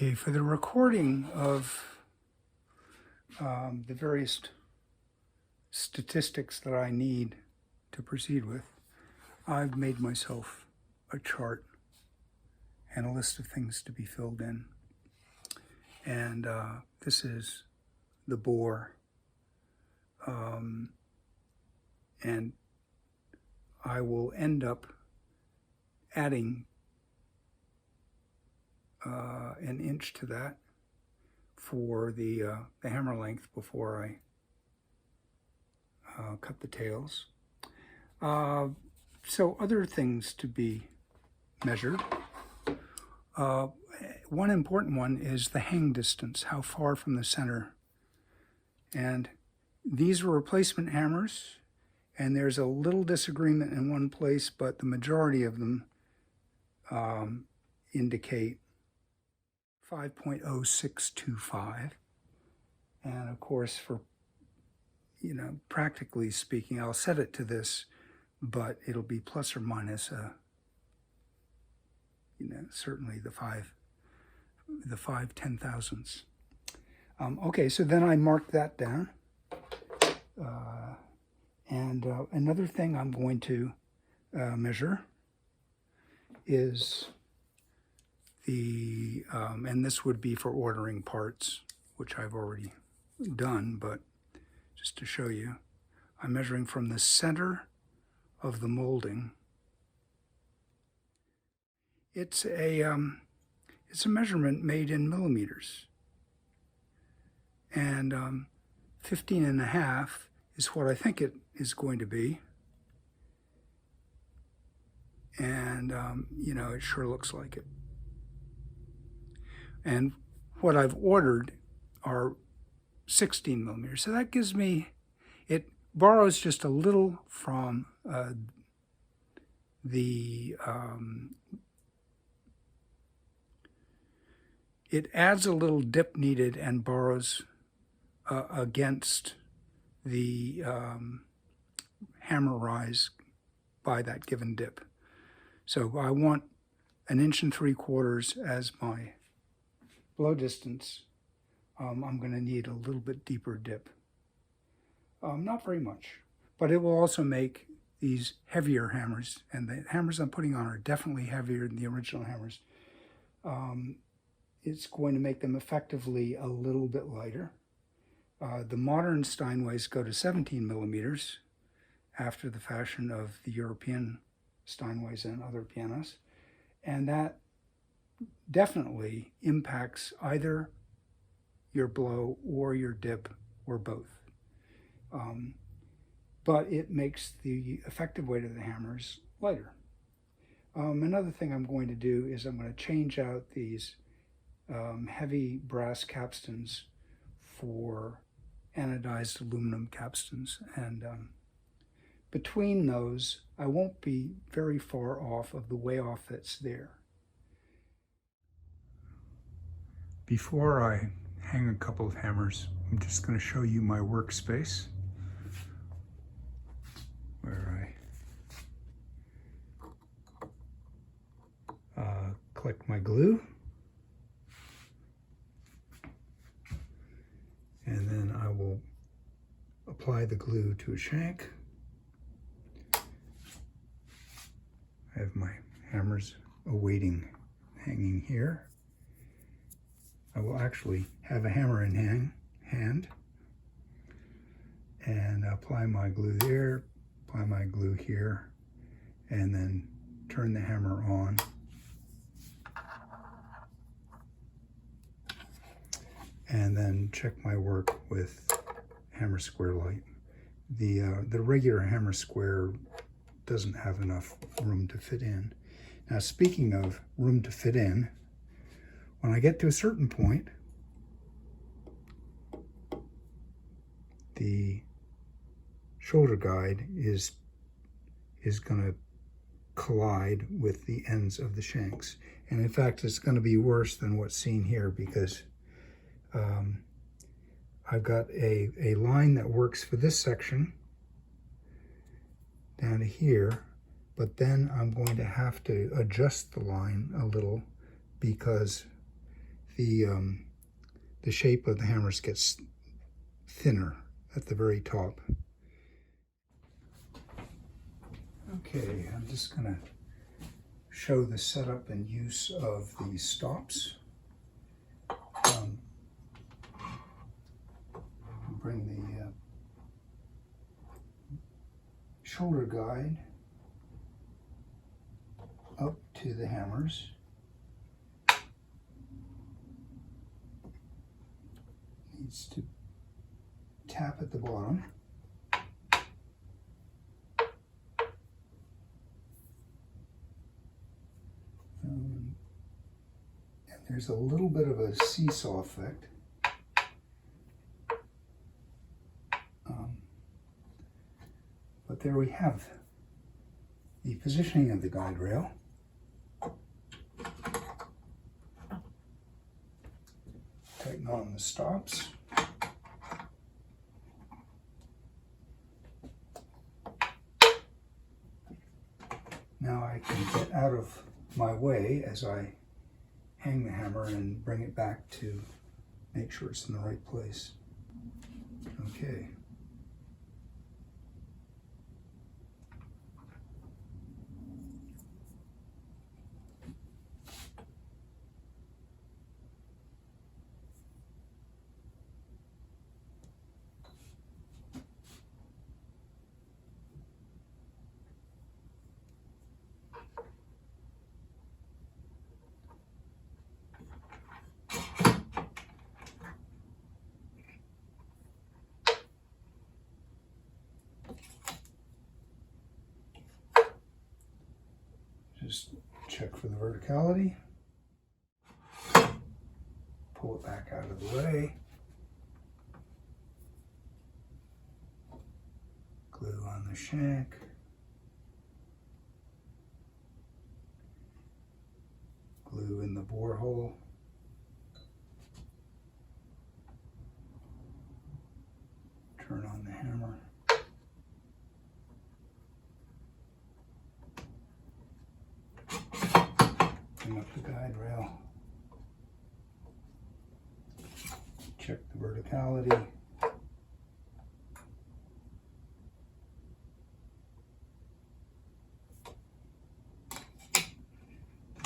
Okay, for the recording of the various statistics that I need to proceed with, I've made myself a chart and a list of things to be filled in. And this is the bore. And I will end up adding an inch to that for the hammer length before I cut the tails. So other things to be measured. One important one is the hang distance, how far from the center. And these are replacement hammers, and there's a little disagreement in one place, but the majority of them indicate 5.0625. And of course, for, practically speaking, I'll set it to this, but it'll be plus or minus, certainly the 5/10,000ths. Okay, so then I marked that down. And another thing I'm going to measure is the, and this would be for ordering parts, which I've already done, but just to show you, I'm measuring from the center of the molding. It's a measurement made in millimeters, and 15.5 is what I think it is going to be. And, it sure looks like it. And what I've ordered are 16 millimeters. So that gives me, it borrows just a little from it adds a little dip needed and borrows against the hammer rise by that given dip. So I want 1.75 inches as my blow distance. I'm going to need a little bit deeper dip. Not very much, but it will also make these heavier hammers, and the hammers I'm putting on are definitely heavier than the original hammers. It's going to make them effectively a little bit lighter. The modern Steinways go to 17 millimeters after the fashion of the European Steinways and other pianos, and that definitely impacts either your blow or your dip or both. But it makes the effective weight of the hammers lighter. Another thing I'm going to do is I'm going to change out these heavy brass capstans for anodized aluminum capstans, and between those I won't be very far off of the way off that's there. Before I hang a couple of hammers, I'm just going to show you my workspace where I collect my glue, and then I will apply the glue to a shank. I have my hammers awaiting hanging here. I will actually have a hammer in hand and apply my glue there, apply my glue here, and then turn the hammer on. And then check my work with Hammer Square Lite. The regular Hammer Square doesn't have enough room to fit in. Now, speaking of room to fit in, when I get to a certain point, the shoulder guide is going to collide with the ends of the shanks. And in fact, it's going to be worse than what's seen here, because I've got a line that works for this section down to here, but then I'm going to have to adjust the line a little because the shape of the hammers gets thinner at the very top. Okay, I'm just going to show the setup and use of the stops. Bring the shoulder guide up to the hammers. Needs to tap at the bottom. And there's a little bit of a seesaw effect. But there we have the positioning of the guide rail. Tighten on the stops. Now I can get out of my way as I hang the hammer and bring it back to make sure it's in the right place. Okay. Just check for the verticality. Pull it back out of the way. Glue on the shank. Glue in the bore hole. Turn on the hammer. Bring up the guide rail. Check the verticality.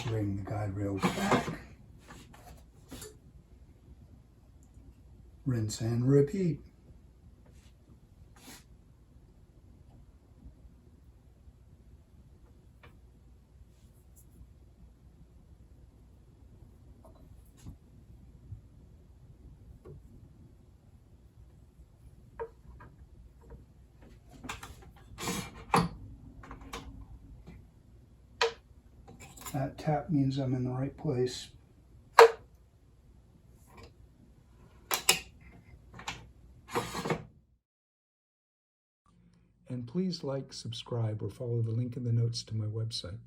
Bring the guide rail back. Rinse and repeat. That tap means I'm in the right place. And please like, subscribe, or follow the link in the notes to my website.